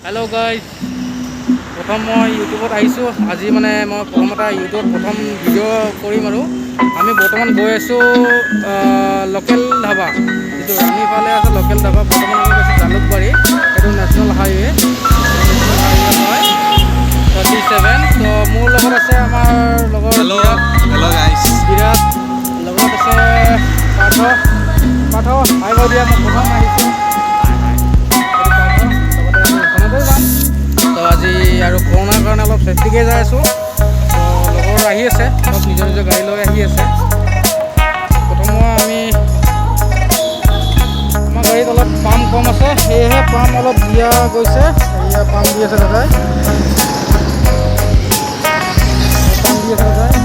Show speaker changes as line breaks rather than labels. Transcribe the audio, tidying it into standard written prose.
hello guys प्रथम मैं यूट्यूबत आइसो আজি মানে मैं प्रथम এটা यूट्यूब प्रथम भिडिओ কৰিম আৰু আমি বৰ্তমান গৈ আছো লোকেল ধাবা যেটো ৰাণী ফালে আছে লোকেল ধাবা বৰ্তমান আমি গৈছো জালুকবাৰী এটো নেশনাল হাইৱে হয় 37 তো মোৰ লগত আছে আমাৰ লগৰ
হেল্ল গাইস
বিৰাট লগত আছে পাঠ হাই বডিয়া মই প্ৰথম আহিছো তো আজি আৰু কৰোনাৰ কাৰণে অলপ সেফটিকে যাই আছো তো লগৰ আহি আছে সব নিজৰ নিজৰ গাড়ী লৈ আহি আছে প্ৰথম আমি আমাৰ গাড়ীত অলপ পাম কম আছে সেয়েহে পাম অলপ দিয়া গৈছে এয়া পাম দি আছে দাদাই পাম দি আছে দাদাই